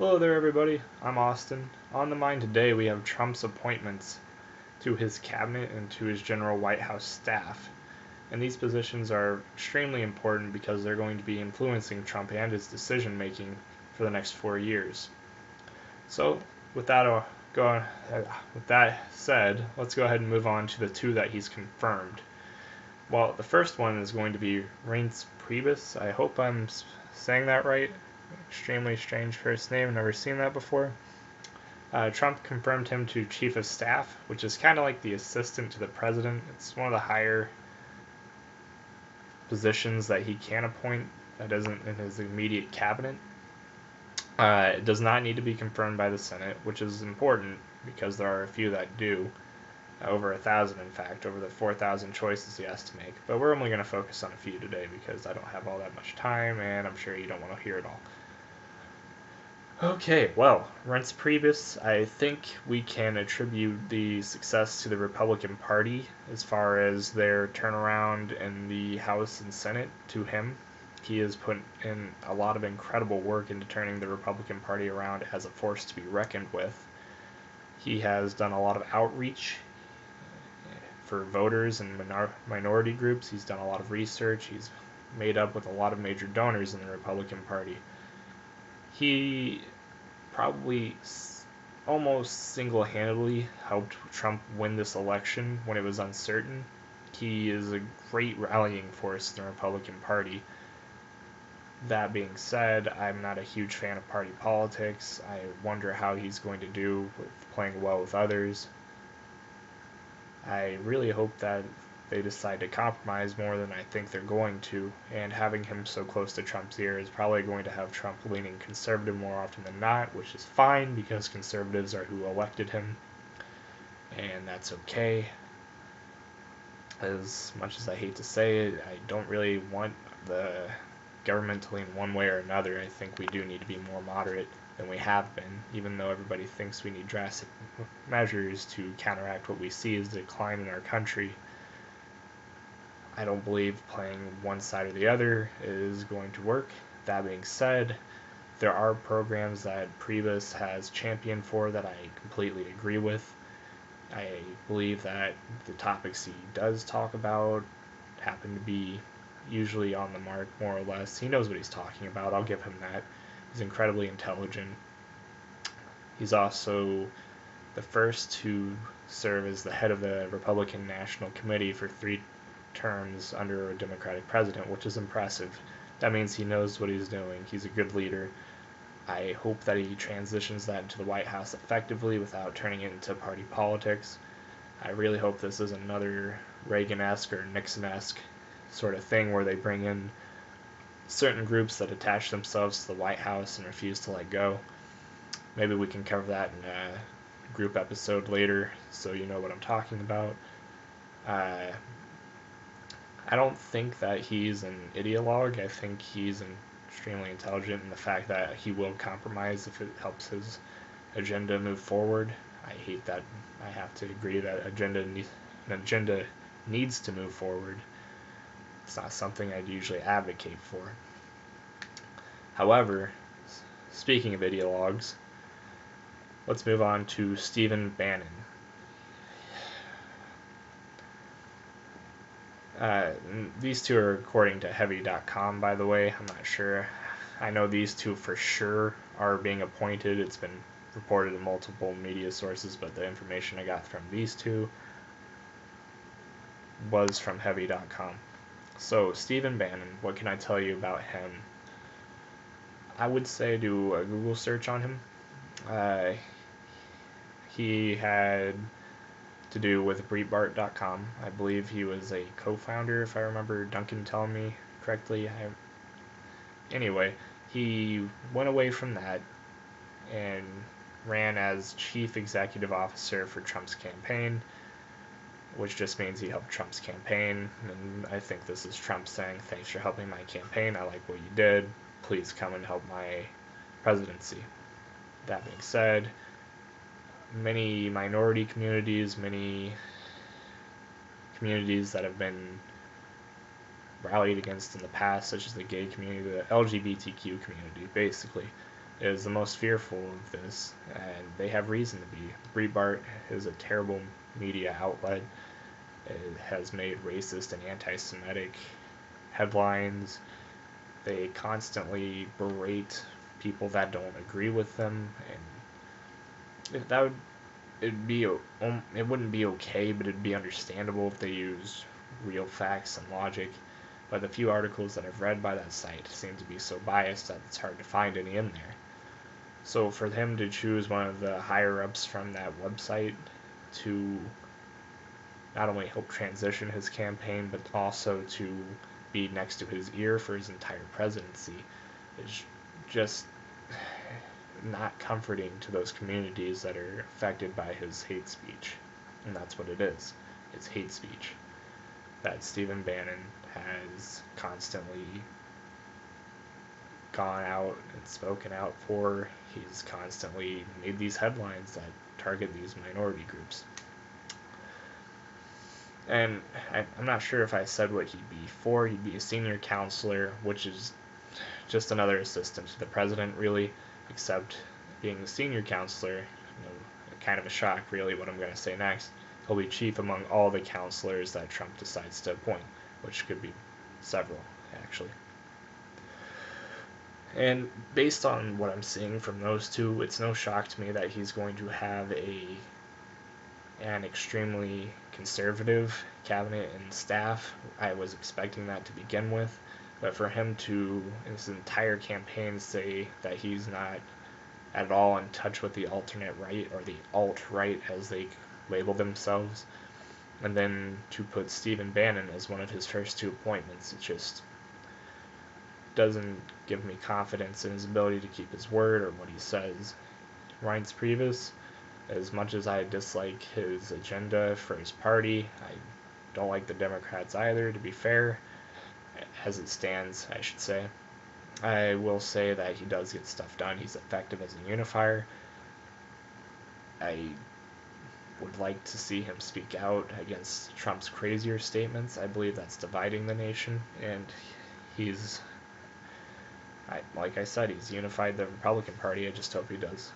Hello there, everybody. I'm Austin. On the mind today, we have Trump's appointments to his cabinet and to his general White House staff. And these positions are extremely important because they're going to be influencing Trump and his decision making for the next 4 years. So, with that, with that said, let's go ahead and move on to the two that he's confirmed. Well, the first one is going to be Priebus. I hope I'm saying that right. Extremely strange first name. Never seen that before. Trump confirmed him to Chief of Staff, which is kind of like the assistant to the president. It's one of the higher positions that he can appoint that isn't in his immediate cabinet. It does not need to be confirmed by the Senate, which is important because there are a few that do. Over 1,000, in fact, over the 4,000 choices he has to make. But we're only going to focus on a few today because I don't have all that much time, and I'm sure you don't want to hear it all. Okay, well, Reince Priebus, I think we can attribute the success to the Republican Party as far as their turnaround in the House and Senate to him. He has put in a lot of incredible work into turning the Republican Party around as a force to be reckoned with. He has done a lot of outreach for voters and minority groups. He's done a lot of research. He's made up with a lot of major donors in the Republican Party. He probably almost single-handedly helped Trump win this election when it was uncertain. He is a great rallying force in the Republican Party. That being said, I'm not a huge fan of party politics. I wonder how he's going to do with playing well with others. I really hope that they decide to compromise more than I think they're going to, and having him so close to Trump's ear is probably going to have Trump leaning conservative more often than not, which is fine because conservatives are who elected him, and that's okay. As much as I hate to say it, I don't really want the government to lean one way or another. I think we do need to be more moderate than we have been, even though everybody thinks we need drastic measures to counteract what we see as a decline in our country. I don't believe playing one side or the other is going to work. That being said, there are programs that Priebus has championed for that I completely agree with. I believe that the topics he does talk about happen to be usually on the mark, more or less. He knows what he's talking about. I'll give him that. He's incredibly intelligent. He's also the first to serve as the head of the Republican National Committee for 3 terms under a Democratic president, which is impressive. That means he knows what he's doing. He's a good leader. I hope that he transitions that into the White House effectively without turning it into party politics. I really hope this is another Reagan-esque or Nixon-esque sort of thing where they bring in certain groups that attach themselves to the White House and refuse to let go. Maybe we can cover that in a group episode later so you know what I'm talking about. I don't think that he's an ideologue. I think he's extremely intelligent in the fact that he will compromise if it helps his agenda move forward. I hate that I have to agree that an agenda needs to move forward. It's not something I'd usually advocate for. However, speaking of ideologues, let's move on to Stephen Bannon. These two are according to Heavy.com, by the way. I'm not sure. I know these two for sure are being appointed. It's been reported in multiple media sources, but the information I got from these two was from Heavy.com. So, Stephen Bannon, what can I tell you about him? I would say do a Google search on him. He had to do with Breitbart.com. I believe he was a co-founder, if I remember Duncan telling me correctly. Anyway, he went away from that and ran as chief executive officer for Trump's campaign, which just means he helped Trump's campaign. And I think this is Trump saying, thanks for helping my campaign. I like what you did. Please come and help my presidency. That being said, many minority communities, many communities that have been rallied against in the past, such as the gay community, the LGBTQ community, basically, is the most fearful of this, and they have reason to be. Breitbart is a terrible media outlet. It has made racist and anti-Semitic headlines. They constantly berate people that don't agree with them, and that would it wouldn't be okay, but it'd be understandable if they used real facts and logic. But the few articles that I've read by that site seem to be so biased that it's hard to find any in there. So for him to choose one of the higher ups from that website to not only help transition his campaign, but also to be next to his ear for his entire presidency is just not comforting to those communities that are affected by his hate speech. And that's what it is. It's hate speech that Stephen Bannon has constantly gone out and spoken out for. He's constantly made these headlines that target these minority groups. And I'm not sure if I said what he'd be for. He'd be a senior counselor, which is just another assistant to the president, really, except being a senior counselor, kind of a shock, really, what I'm going to say next. He'll be chief among all the counselors that Trump decides to appoint, which could be several, actually. And based on what I'm seeing from those two, it's no shock to me that he's going to have an extremely conservative cabinet and staff. I was expecting that to begin with, but for him to, in his entire campaign, say that he's not at all in touch with the alternate right, or the alt-right as they label themselves, and then to put Stephen Bannon as one of his first two appointments, it just doesn't give me confidence in his ability to keep his word or what he says. Reince Priebus, as much as I dislike his agenda for his party, I don't like the Democrats either, to be fair, as it stands, I should say. I will say that he does get stuff done. He's effective as a unifier. I would like to see him speak out against Trump's crazier statements. I believe that's dividing the nation, and like I said, he's unified the Republican Party. I just hope he does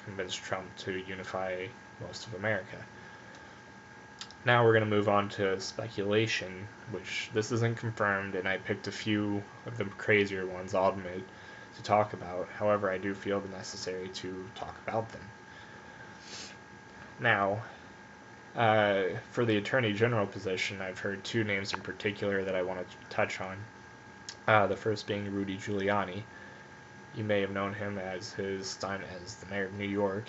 convince Trump to unify most of America. Now we're going to move on to speculation, which this isn't confirmed, and I picked a few of the crazier ones, I'll admit, to talk about. However, I do feel the necessary to talk about them. Now, for the Attorney General position, I've heard two names in particular that I want to touch on. The first being Rudy Giuliani. You may have known him as his stunt as the mayor of New York.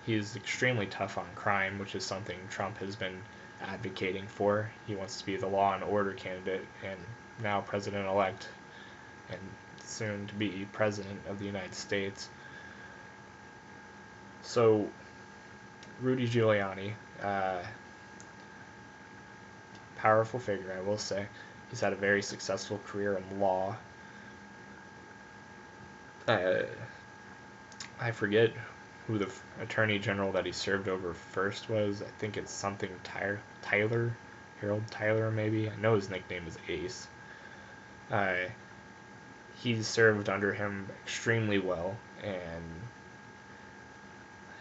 He's extremely tough on crime, which is something Trump has been advocating for. He wants to be the law and order candidate, and now president-elect, and soon to be president of the United States. So, Rudy Giuliani, powerful figure, I will say. He's had a very successful career in law. I forget who the attorney general that he served over first was. I think it's something Tyler, Harold Tyler maybe. I know his nickname is Ace. He served under him extremely well, and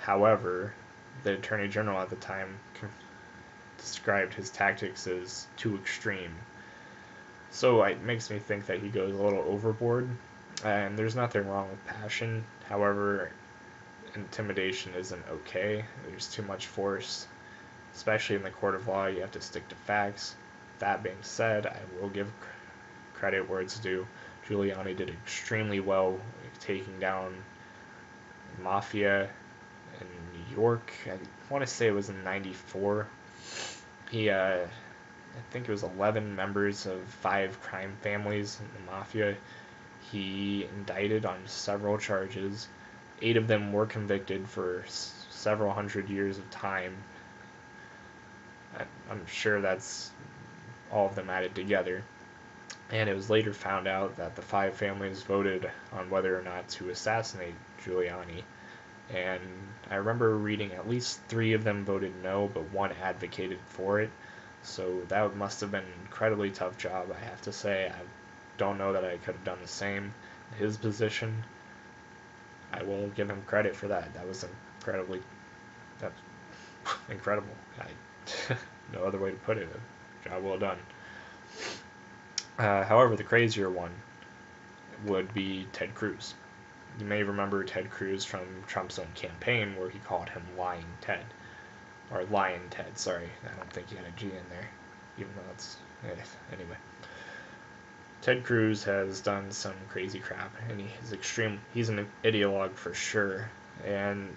however, the attorney general at the time described his tactics as too extreme. So it makes me think that he goes a little overboard, and there's nothing wrong with passion. However, intimidation isn't okay. There's too much force, especially in the court of law. You have to stick to facts. That being said, I will give credit where it's due. Giuliani did extremely well taking down mafia in New York. I want to say it was in '94. I think it was 11 members of 5 crime families in the mafia. He indicted on several charges. 8 of them were convicted for several hundred years of time. I'm sure that's all of them added together. And it was later found out that the 5 families voted on whether or not to assassinate Giuliani. And I remember reading at least 3 of them voted no, but 1 advocated for it. So that must have been an incredibly tough job, I have to say. I don't know that I could have done the same in his position. I will give him credit for that. That was that's incredible. No other way to put it. Job well done. However, the crazier one would be Ted Cruz. You may remember Ted Cruz from Trump's own campaign where he called him Lying Ted. Or Lion Ted, sorry. I don't think he had a G in there. Even though it's... Anyway. Ted Cruz has done some crazy crap, and he's an ideologue for sure. And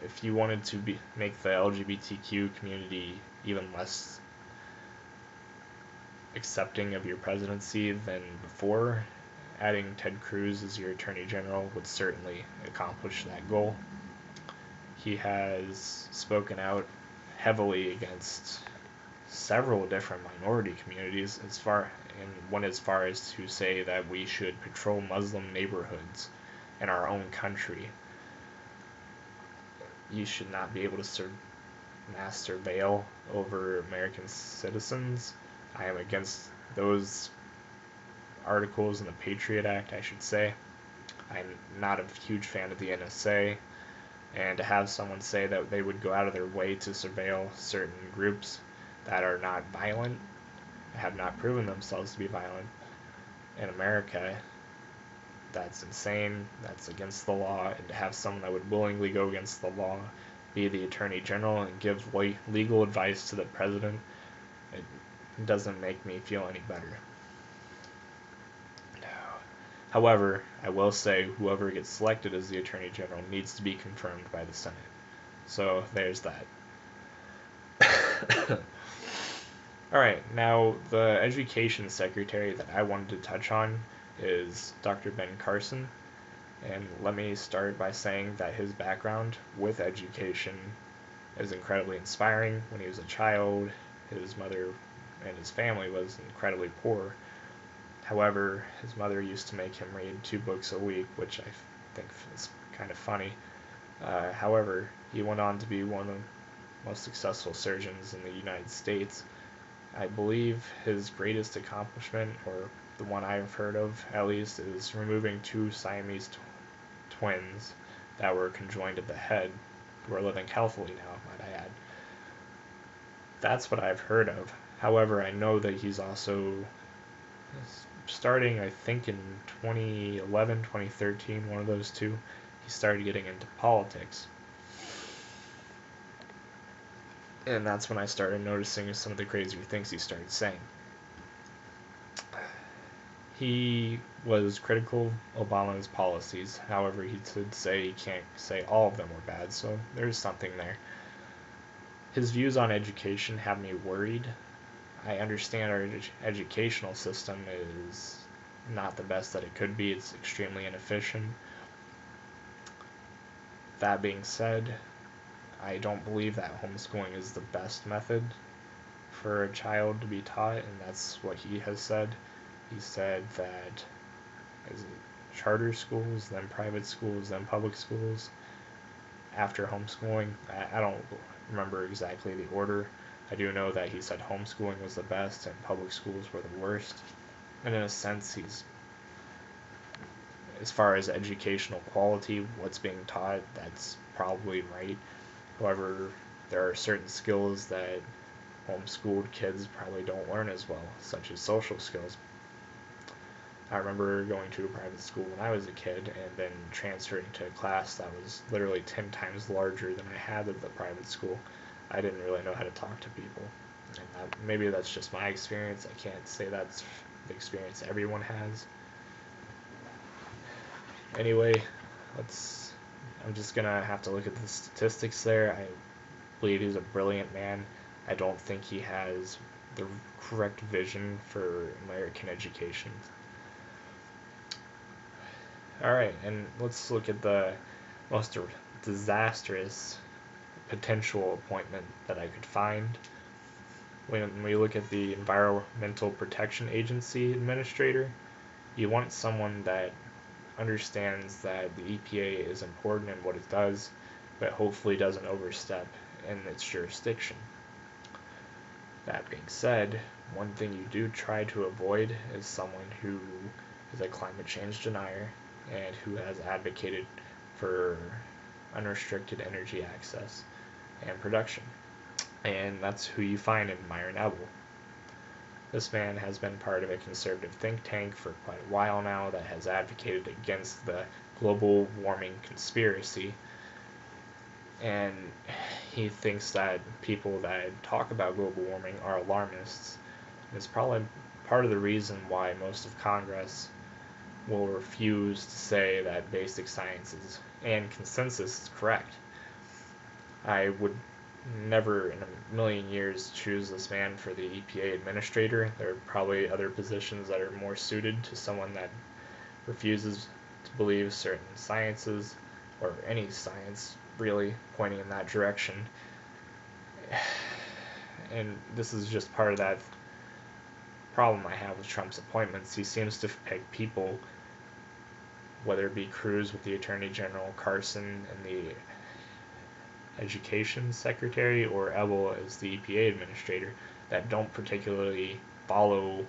if you wanted to make the LGBTQ community even less accepting of your presidency than before, adding Ted Cruz as your Attorney General would certainly accomplish that goal. He has spoken out heavily against several different minority communities, went as far as to say that we should patrol Muslim neighborhoods in our own country. You should not be able to mass surveil over American citizens. I am against those articles in the Patriot Act, I should say. I'm not a huge fan of the NSA, and to have someone say that they would go out of their way to surveil certain groups that are not violent, have not proven themselves to be violent in America, that's insane. That's against the law. And to have someone that would willingly go against the law be the Attorney General and give legal advice to the President, it doesn't make me feel any better. However, I will say whoever gets selected as the Attorney General needs to be confirmed by the Senate. So there's that. Alright, now the Education Secretary that I wanted to touch on is Dr. Ben Carson. And let me start by saying that his background with education is incredibly inspiring. When he was a child, his mother and his family was incredibly poor. However, his mother used to make him read 2 books a week, which I think is kind of funny. However, he went on to be one of the most successful surgeons in the United States. I believe his greatest accomplishment, or the one I've heard of at least, is removing 2 Siamese twins that were conjoined at the head, who are living healthily now, might I add. That's what I've heard of. However, I know that he's also starting, I think in 2011, 2013, one of those two, he started getting into politics. And that's when I started noticing some of the crazier things he started saying. He was critical of Obama's policies. However, he did say he can't say all of them were bad, so there's something there. His views on education have me worried. I understand our educational system is not the best that it could be. It's extremely inefficient. That being said, I don't believe that homeschooling is the best method for a child to be taught, and that's what he has said. He said that charter schools, then private schools, then public schools, after homeschooling. I don't remember exactly the order. I do know that he said homeschooling was the best and public schools were the worst. And in a sense, as far as educational quality, what's being taught, that's probably right. However, there are certain skills that homeschooled kids probably don't learn as well, such as social skills. I remember going to a private school when I was a kid and then transferring to a class that was literally 10 times larger than I had at the private school. I didn't really know how to talk to people. And maybe that's just my experience. I can't say that's the experience everyone has. Anyway, I'm just going to have to look at the statistics there. I believe he's a brilliant man. I don't think he has the correct vision for American education. Alright, and let's look at the most disastrous potential appointment that I could find. When we look at the Environmental Protection Agency Administrator, you want someone that understands that the EPA is important in what it does, but hopefully doesn't overstep in its jurisdiction. That being said, one thing you do try to avoid is someone who is a climate change denier, and who has advocated for unrestricted energy access and production. And that's who you find in Myron Ebel. This man has been part of a conservative think tank for quite a while now that has advocated against the global warming conspiracy, and he thinks that people that talk about global warming are alarmists. It's probably part of the reason why most of Congress will refuse to say that basic science and consensus is correct. I would never in a million years choose this man for the EPA administrator. There are probably other positions that are more suited to someone that refuses to believe certain sciences, or any science really, pointing in that direction. And this is just part of that problem I have with Trump's appointments. He seems to pick people, whether it be Cruz with the Attorney General, Carson and the Education Secretary, or Ebel as the EPA Administrator, that don't particularly follow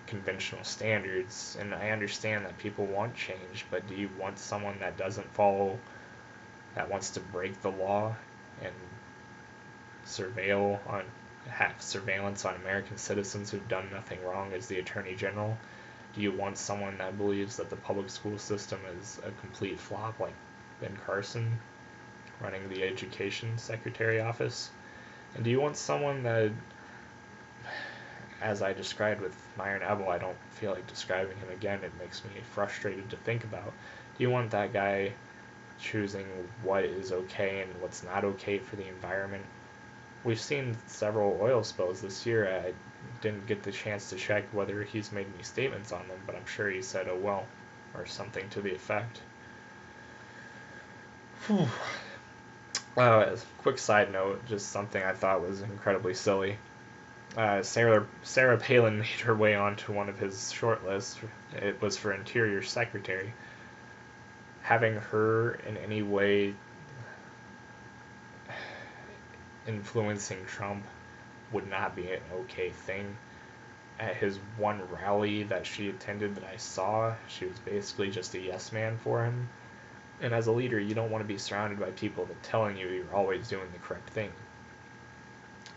conventional standards. And I understand that people want change, but do you want someone that doesn't follow, that wants to break the law and have surveillance on American citizens who've done nothing wrong as the Attorney General? Do you want someone that believes that the public school system is a complete flop, like Ben Carson running the Education Secretary office? And do you want someone that, as I described with Myron Ebel, I don't feel like describing him again, it makes me frustrated to think about. Do you want that guy choosing what is okay and what's not okay for the environment? We've seen several oil spills this year. I didn't get the chance to check whether he's made any statements on them, but I'm sure he said, oh well, or something to the effect. Quick side note, just something I thought was incredibly silly. Sarah Palin made her way onto one of his short lists. It was for Interior Secretary. Having her in any way influencing Trump would not be an okay thing. At his one rally that she attended that I saw, she was basically just a yes man for him. And as a leader, you don't want to be surrounded by people that telling you you're always doing the correct thing.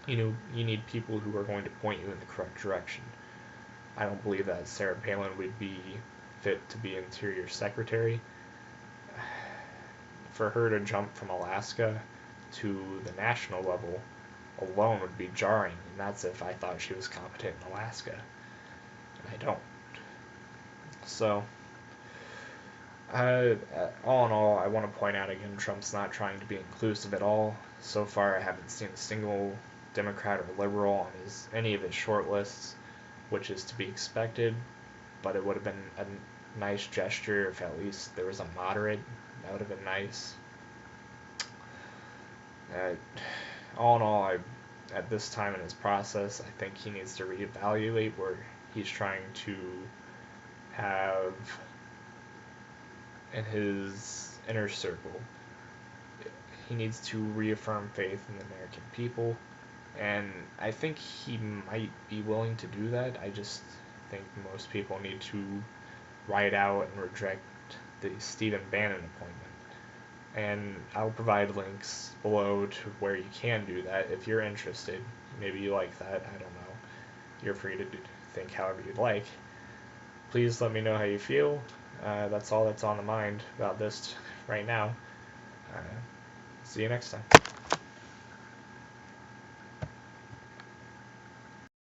You need people who are going to point you in the correct direction. I don't believe that Sarah Palin would be fit to be Interior Secretary. For her to jump from Alaska to the national level alone would be jarring, and that's if I thought she was competent in Alaska. And I don't. So, all in all, I want to point out again, Trump's not trying to be inclusive at all. So far, I haven't seen a single Democrat or liberal on any of his short lists, which is to be expected, but it would have been a nice gesture if at least there was a moderate. That would have been nice. All in all, at this time in his process, I think he needs to reevaluate where he's trying to have in his inner circle. He needs to reaffirm faith in the American people, and I think he might be willing to do that. I just think most people need to write out and reject the Stephen Bannon appointment. And I'll provide links below to where you can do that if you're interested. Maybe you like that, I don't know. You're free to think however you'd like. Please let me know how you feel. That's all that's on the mind about this right now. See you next time.